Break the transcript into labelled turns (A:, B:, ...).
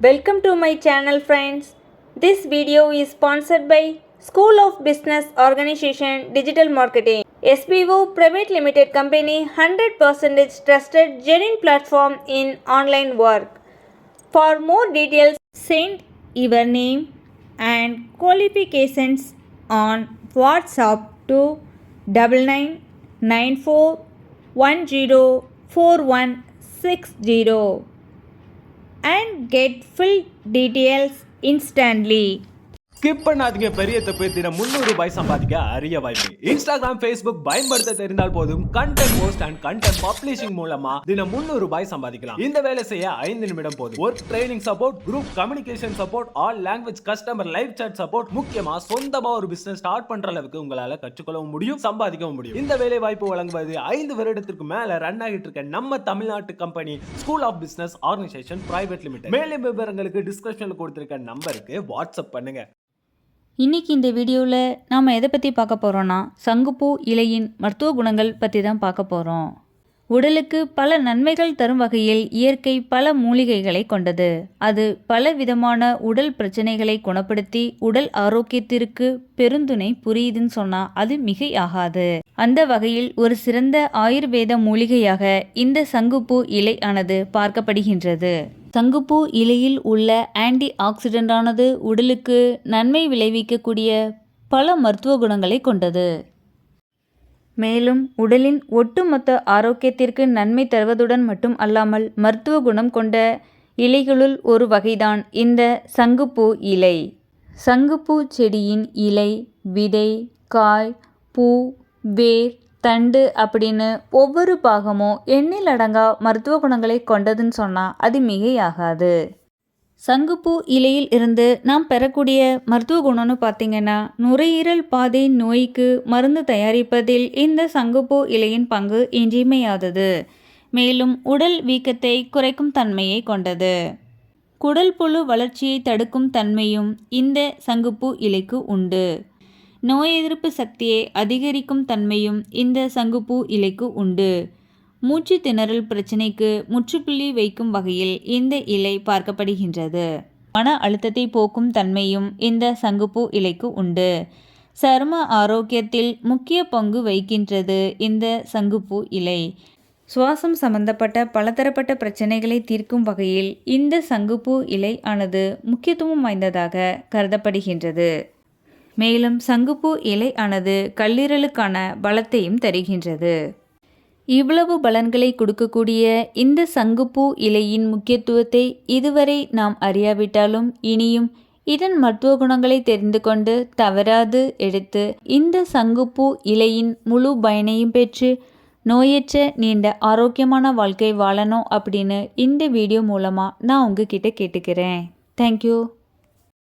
A: Welcome to my channel friends. This video is sponsored by School of Business Organization Digital Marketing. SBO Private Limited Company 100% trusted genuine platform in online work. For more details, send your name and qualifications on WhatsApp to 9994104160 and get full details instantly.
B: Skip பண்ணாதீங்க. பெரிய தப்பு. தினம் 300 ரூபாய் சம்பாதிக்க அரிய வாய்ப்பு. Instagram, Facebook பயன்படுத்த தெரிந்தால் போதும் content post and content publishing மூலமா தினம் 300 ரூபாய் சம்பாதிக்கலாம். இந்த வேலை செய்ய 5 நிமிடம் போதும். Work training support, group communication support, all language customer live chat support, முக்கியமா சொந்தமா ஒரு பிசினஸ் ஸ்டார்ட் பண்ற அளவுக்கு உங்களால கற்றுக்கொள்ளவும் முடியும், சம்பாதிக்கவும் முடியும். இந்த வேலை வாய்ப்பு வழங்குவது 5 வருடத்திற்கு மேல ரன் ஆகிட்டு இருக்க நம்ம தமிழ்நாட்டு company school of business organisation private limited. மேலும் விவரங்களுக்கு டிஸ்கிரிப்ஷன்ல கொடுத்திருக்க நம்பருக்கு வாட்ஸ்அப் பண்ணுங்க.
C: இன்றைக்கி இந்த வீடியோவில் நாம் எதை பற்றி பார்க்க போகிறோன்னா சங்குப்பூ இலையின் மருத்துவ குணங்கள் பற்றி தான் பார்க்க போகிறோம். உடலுக்கு பல நன்மைகள் தரும் வகையில் இயற்கை பல மூலிகைகளை கொண்டது. அது பல விதமான உடல் பிரச்சனைகளை குணப்படுத்தி உடல் ஆரோக்கியத்திற்கு பெருந்துணை புரியுதுன்னு சொன்னால் அது மிகையாகாது. அந்த வகையில் ஒரு சிறந்த ஆயுர்வேத மூலிகையாக இந்த சங்குப்பூ இலை ஆனது பார்க்கப்படுகின்றது. சங்குப்பூ இலையில் உள்ள ஆன்டி ஆக்சிடென்டானது உடலுக்கு நன்மை விளைவிக்கக்கூடிய பல மருத்துவ குணங்களை கொண்டது. மேலும் உடலின் ஒட்டுமொத்த ஆரோக்கியத்திற்கு நன்மை தருவதுடன் மட்டும் அல்லாமல் மருத்துவ குணம் கொண்ட இலைகளுள் ஒரு வகைதான் இந்த சங்குப்பூ இலை. சங்குப்பூ செடியின் இலை, விதை, காய், பூ, வேர், தண்டு அப்படின்னு ஒவ்வொரு பாகமும் எண்ணில் அடங்கா மருத்துவ குணங்களை கொண்டதுன்னு சொன்னால் அது மிகையாகாது. சங்குப்பூ இலையில் இருந்து நாம் பெறக்கூடிய மருத்துவ குணம்னு பார்த்திங்கன்னா நுரையீரல் பாதை நோய்க்கு மருந்து தயாரிப்பதில் இந்த சங்குப்பூ இலையின் பங்கு இன்றியமையாதது. மேலும் உடல் வீக்கத்தை குறைக்கும் தன்மையை கொண்டது. குடல் புழு வளர்ச்சியை தடுக்கும் தன்மையும் இந்த சங்குப்பூ இலைக்கு உண்டு. நோய் எதிர்ப்பு சக்தியை அதிகரிக்கும் தன்மையும் இந்த சங்குப்பூ இலைக்கு உண்டு. மூச்சு திணறல் பிரச்சனைக்கு முற்றுப்புள்ளி வைக்கும் வகையில் இந்த இலை பார்க்கப்படுகின்றது. மன அழுத்தத்தை போக்கும் தன்மையும் இந்த சங்குப்பூ இலைக்கு உண்டு. சரும ஆரோக்கியத்தில் முக்கிய பங்கு வகிக்கின்றது இந்த சங்குப்பூ இலை. சுவாசம் சம்பந்தப்பட்ட பலதரப்பட்ட பிரச்சனைகளை தீர்க்கும் வகையில் இந்த சங்குப்பூ இலை ஆனது முக்கியத்துவம் வாய்ந்ததாக கருதப்படுகின்றது. மேலும் சங்குப்பூ இலை ஆனது கல்லீரலுக்கான பலத்தையும் தருகின்றது. இவ்வளவு பலன்களை கொடுக்கக்கூடிய இந்த சங்குப்பூ இலையின் முக்கியத்துவத்தை இதுவரை நாம் அறியாவிட்டாலும் இனியும் இதன் மருத்துவ குணங்களை தெரிந்து கொண்டு தவறாது எடுத்து இந்த சங்குப்பூ இலையின் முழு பயனையும் பெற்று நோயற்ற நீண்ட ஆரோக்கியமான வாழ்க்கை வாழணும் அப்படின்னு இந்த வீடியோ மூலமாக நான் உங்ககிட்ட கேட்டுக்கிறேன். தேங்க்யூ.